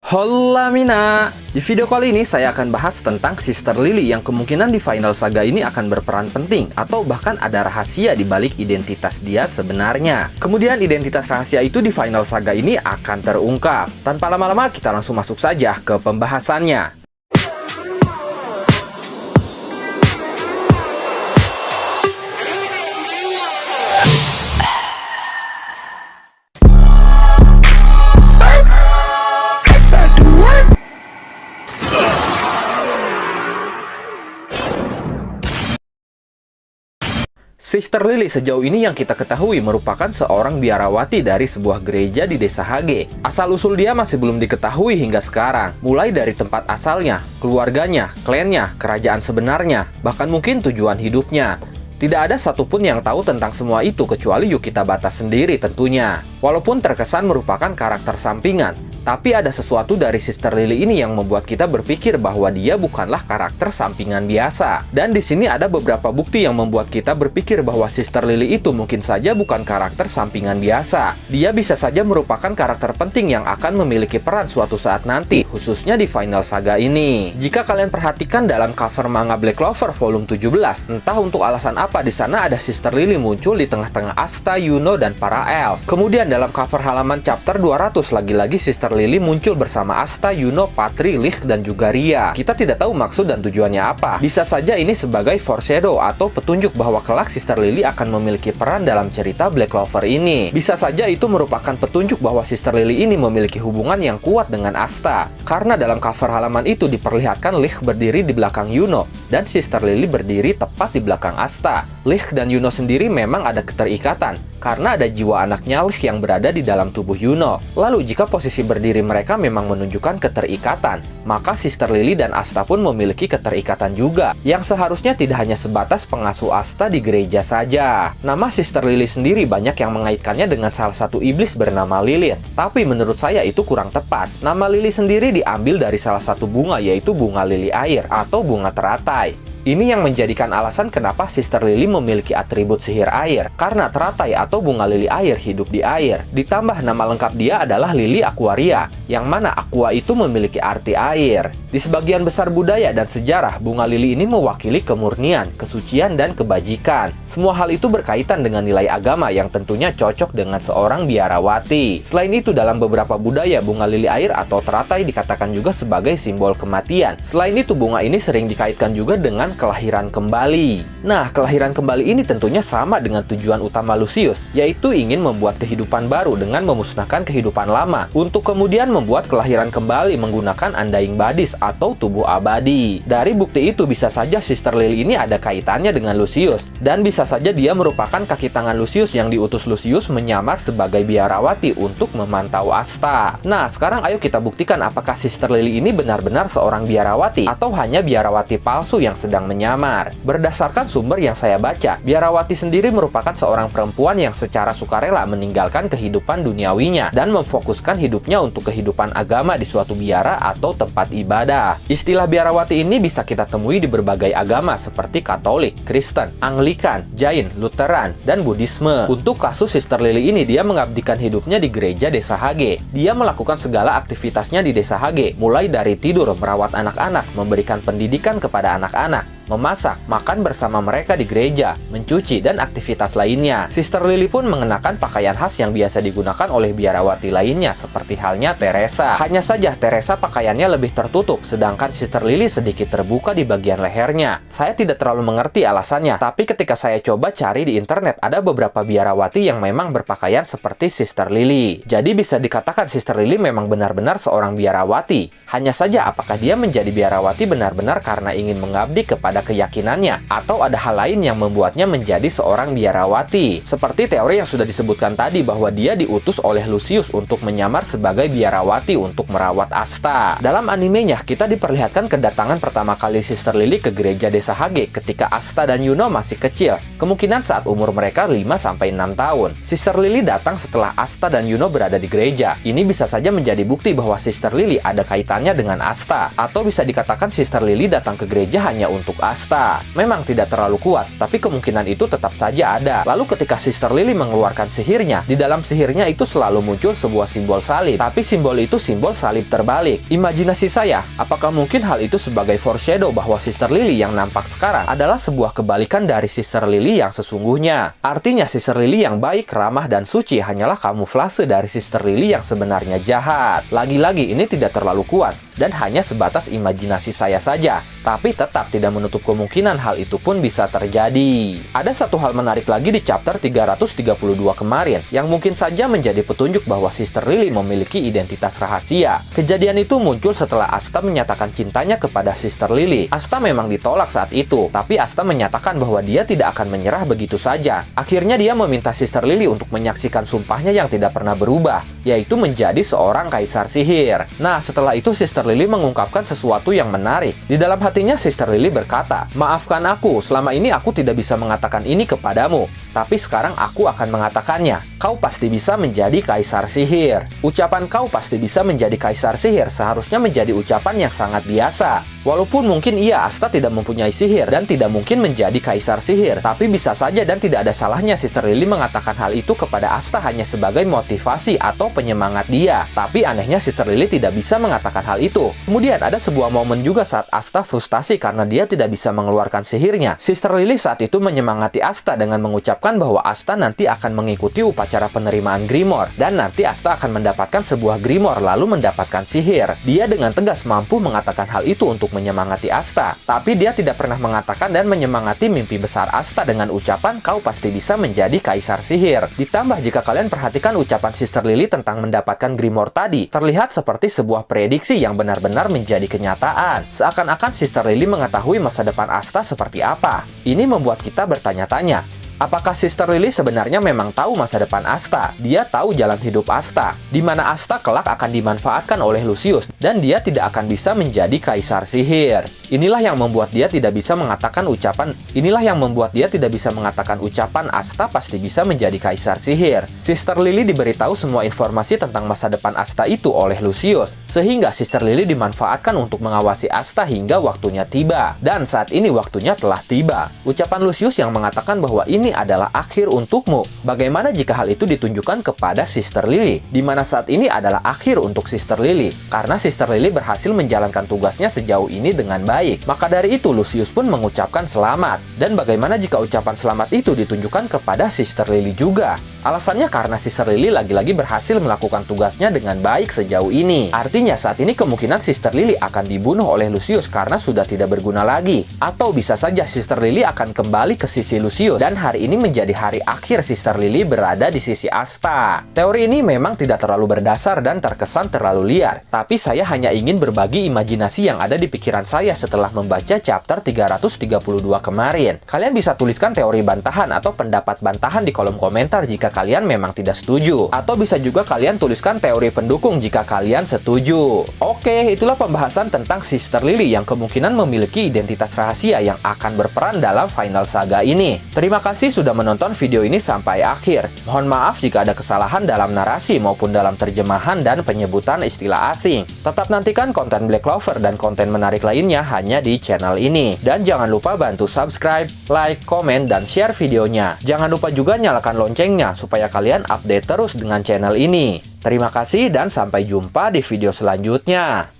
Hola Mina! Di video kali ini saya akan bahas tentang Sister Lily yang kemungkinan di final saga ini akan berperan penting atau bahkan ada rahasia di balik identitas dia sebenarnya. Kemudian identitas rahasia itu di final saga ini akan terungkap. Tanpa lama-lama kita langsung masuk saja ke pembahasannya. Sister Lily sejauh ini yang kita ketahui merupakan seorang biarawati dari sebuah gereja di desa Hage. Asal-usul dia masih belum diketahui hingga sekarang. Mulai dari tempat asalnya, keluarganya, klannya, kerajaan sebenarnya, bahkan mungkin tujuan hidupnya. Tidak ada satupun yang tahu tentang semua itu kecuali Yukita Bata sendiri tentunya. Walaupun terkesan merupakan karakter sampingan, tapi ada sesuatu dari Sister Lily ini yang membuat kita berpikir bahwa dia bukanlah karakter sampingan biasa. Dan di sini ada beberapa bukti yang membuat kita berpikir bahwa Sister Lily itu mungkin saja bukan karakter sampingan biasa. Dia bisa saja merupakan karakter penting yang akan memiliki peran suatu saat nanti, khususnya di final saga ini. Jika kalian perhatikan dalam cover manga Black Clover volume 17, entah untuk alasan apa di sana ada Sister Lily muncul di tengah-tengah Asta, Yuno, dan para elf. Kemudian dalam cover halaman chapter 200 lagi-lagi Sister Lily muncul bersama Asta, Yuno, Patri, Lich, dan juga Ria. Kita tidak tahu maksud dan tujuannya apa. Bisa saja ini sebagai foreshadow atau petunjuk bahwa kelak Sister Lily akan memiliki peran dalam cerita Black Clover ini. Bisa saja itu merupakan petunjuk bahwa Sister Lily ini memiliki hubungan yang kuat dengan Asta. Karena dalam cover halaman itu diperlihatkan Lich berdiri di belakang Yuno dan Sister Lily berdiri tepat di belakang Asta. Lich dan Yuno sendiri memang ada keterikatan karena ada jiwa anaknya Lich yang berada di dalam tubuh Yuno. Lalu jika posisi berdiri mereka memang menunjukkan keterikatan, maka Sister Lily dan Asta pun memiliki keterikatan juga, yang seharusnya tidak hanya sebatas pengasuh Asta di gereja saja. Nama Sister Lily sendiri banyak yang mengaitkannya dengan salah satu iblis bernama Lilith, tapi menurut saya itu kurang tepat. Nama Lily sendiri diambil dari salah satu bunga, yaitu bunga lili air atau bunga teratai. Ini yang menjadikan alasan kenapa Sister Lily memiliki atribut sihir air, karena teratai atau bunga lili air hidup di air. Ditambah nama lengkap dia adalah Lily Aquaria, yang mana aqua itu memiliki arti air. Di sebagian besar budaya dan sejarah, bunga lili ini mewakili kemurnian, kesucian, dan kebajikan. Semua hal itu berkaitan dengan nilai agama yang tentunya cocok dengan seorang biarawati. Selain itu, dalam beberapa budaya, bunga lili air atau teratai dikatakan juga sebagai simbol kematian. Selain itu, bunga ini sering dikaitkan juga dengan kelahiran kembali. Nah, kelahiran kembali ini tentunya sama dengan tujuan utama Lucius, yaitu ingin membuat kehidupan baru dengan memusnahkan kehidupan lama, untuk kemudian membuat kelahiran kembali menggunakan Undying Bodies atau tubuh abadi. Dari bukti itu bisa saja Sister Lily ini ada kaitannya dengan Lucius, dan bisa saja dia merupakan kaki tangan Lucius yang diutus Lucius menyamar sebagai biarawati untuk memantau Asta. Nah, sekarang ayo kita buktikan apakah Sister Lily ini benar-benar seorang biarawati atau hanya biarawati palsu yang sedang menyamar. Berdasarkan sumber yang saya baca, biarawati sendiri merupakan seorang perempuan yang secara sukarela meninggalkan kehidupan duniawinya dan memfokuskan hidupnya untuk kehidupan agama di suatu biara atau tempat ibadah. Istilah biarawati ini bisa kita temui di berbagai agama seperti Katolik, Kristen, Anglikan, Jain, Lutheran, dan Buddhisme. Untuk kasus Sister Lily ini, dia mengabdikan hidupnya di gereja desa Hage. Dia melakukan segala aktivitasnya di desa Hage, mulai dari tidur, merawat anak-anak, memberikan pendidikan kepada anak-anak, memasak, makan bersama mereka di gereja, mencuci, dan aktivitas lainnya. Sister Lily pun mengenakan pakaian khas yang biasa digunakan oleh biarawati lainnya, seperti halnya Teresa. Hanya saja Teresa pakaiannya lebih tertutup, sedangkan Sister Lily sedikit terbuka di bagian lehernya. Saya tidak terlalu mengerti alasannya, tapi ketika saya coba cari di internet, ada beberapa biarawati yang memang berpakaian seperti Sister Lily. Jadi bisa dikatakan Sister Lily memang benar-benar seorang biarawati. Hanya saja apakah dia menjadi biarawati benar-benar karena ingin mengabdi kepada keyakinannya, atau ada hal lain yang membuatnya menjadi seorang biarawati. Seperti teori yang sudah disebutkan tadi bahwa dia diutus oleh Lucius untuk menyamar sebagai biarawati untuk merawat Asta. Dalam animenya, kita diperlihatkan kedatangan pertama kali Sister Lily ke gereja desa Hage ketika Asta dan Yuno masih kecil, kemungkinan saat umur mereka 5-6 tahun. Sister Lily datang setelah Asta dan Yuno berada di gereja. Ini bisa saja menjadi bukti bahwa Sister Lily ada kaitannya dengan Asta, atau bisa dikatakan Sister Lily datang ke gereja hanya untuk Asta. Memang tidak terlalu kuat, tapi kemungkinan itu tetap saja ada. Lalu ketika Sister Lily mengeluarkan sihirnya, di dalam sihirnya itu selalu muncul sebuah simbol salib. Tapi simbol itu simbol salib terbalik. Imajinasi saya, apakah mungkin hal itu sebagai foreshadow bahwa Sister Lily yang nampak sekarang adalah sebuah kebalikan dari Sister Lily yang sesungguhnya? Artinya Sister Lily yang baik, ramah, dan suci hanyalah kamuflase dari Sister Lily yang sebenarnya jahat. Lagi-lagi ini tidak terlalu kuat dan hanya sebatas imajinasi saya saja, tapi tetap tidak menutup kemungkinan hal itu pun bisa terjadi. Ada satu hal menarik lagi di chapter 332 kemarin, yang mungkin saja menjadi petunjuk bahwa Sister Lily memiliki identitas rahasia. Kejadian itu muncul setelah Asta menyatakan cintanya kepada Sister Lily. Asta memang ditolak saat itu, tapi Asta menyatakan bahwa dia tidak akan menyerah begitu saja. Akhirnya dia meminta Sister Lily untuk menyaksikan sumpahnya yang tidak pernah berubah, yaitu menjadi seorang kaisar sihir. Nah, setelah itu Sister Lily mengungkapkan sesuatu yang menarik. Di dalam hatinya Sister Lily berkata, "Maafkan aku, selama ini aku tidak bisa mengatakan ini kepadamu, tapi sekarang aku akan mengatakannya. Kau pasti bisa menjadi kaisar sihir." Ucapan "kau pasti bisa menjadi kaisar sihir" seharusnya menjadi ucapan yang sangat biasa. Walaupun mungkin Asta tidak mempunyai sihir dan tidak mungkin menjadi kaisar sihir, tapi bisa saja dan tidak ada salahnya Sister Lily mengatakan hal itu kepada Asta hanya sebagai motivasi atau penyemangat dia. Tapi anehnya Sister Lily tidak bisa mengatakan hal itu. Kemudian ada sebuah momen juga saat Asta frustasi karena dia tidak bisa mengeluarkan sihirnya. Sister Lily saat itu menyemangati Asta dengan mengucapkan bahwa Asta nanti akan mengikuti upacara penerimaan Grimoire, dan nanti Asta akan mendapatkan sebuah Grimoire lalu mendapatkan sihir. Dia dengan tegas mampu mengatakan hal itu untuk menyemangati Asta, tapi dia tidak pernah mengatakan dan menyemangati mimpi besar Asta dengan ucapan "kau pasti bisa menjadi kaisar sihir". Ditambah jika kalian perhatikan ucapan Sister Lily tentang mendapatkan Grimoire tadi, terlihat seperti sebuah prediksi yang benar-benar menjadi kenyataan. Seakan-akan Sister Lily mengetahui masa depan Asta seperti apa. Ini membuat kita bertanya-tanya, apakah Sister Lily sebenarnya memang tahu masa depan Asta? Dia tahu jalan hidup Asta, di mana Asta kelak akan dimanfaatkan oleh Lucius, dan dia tidak akan bisa menjadi kaisar sihir. Inilah yang membuat dia tidak bisa mengatakan ucapan Asta pasti bisa menjadi kaisar sihir. Sister Lily diberitahu semua informasi tentang masa depan Asta itu oleh Lucius, sehingga Sister Lily dimanfaatkan untuk mengawasi Asta hingga waktunya tiba. Dan saat ini waktunya telah tiba. Ucapan Lucius yang mengatakan bahwa ini adalah akhir untukmu. Bagaimana jika hal itu ditunjukkan kepada Sister Lily, di mana saat ini adalah akhir untuk Sister Lily, karena Sister Lily berhasil menjalankan tugasnya sejauh ini dengan baik. Maka dari itu Lucius pun mengucapkan selamat. Dan bagaimana jika ucapan selamat itu ditunjukkan kepada Sister Lily juga? Alasannya karena Sister Lily lagi-lagi berhasil melakukan tugasnya dengan baik sejauh ini. Artinya saat ini kemungkinan Sister Lily akan dibunuh oleh Lucius karena sudah tidak berguna lagi. Atau bisa saja Sister Lily akan kembali ke sisi Lucius, dan hari ini menjadi hari akhir Sister Lily berada di sisi Asta. Teori ini memang tidak terlalu berdasar dan terkesan terlalu liar, tapi saya hanya ingin berbagi imajinasi yang ada di pikiran saya setelah membaca chapter 332 kemarin. Kalian bisa tuliskan teori bantahan atau pendapat bantahan di kolom komentar jika kalian memang tidak setuju, atau bisa juga kalian tuliskan teori pendukung jika kalian setuju. Oke, itulah pembahasan tentang Sister Lily yang kemungkinan memiliki identitas rahasia yang akan berperan dalam final saga ini. Terima kasih sudah menonton video ini sampai akhir. Mohon maaf jika ada kesalahan dalam narasi maupun dalam terjemahan dan penyebutan istilah asing. Tetap nantikan konten Black Clover dan konten menarik lainnya hanya di channel ini. Dan jangan lupa bantu subscribe, like, komen, dan share videonya. Jangan lupa juga nyalakan loncengnya supaya kalian update terus dengan channel ini. Terima kasih dan sampai jumpa di video selanjutnya.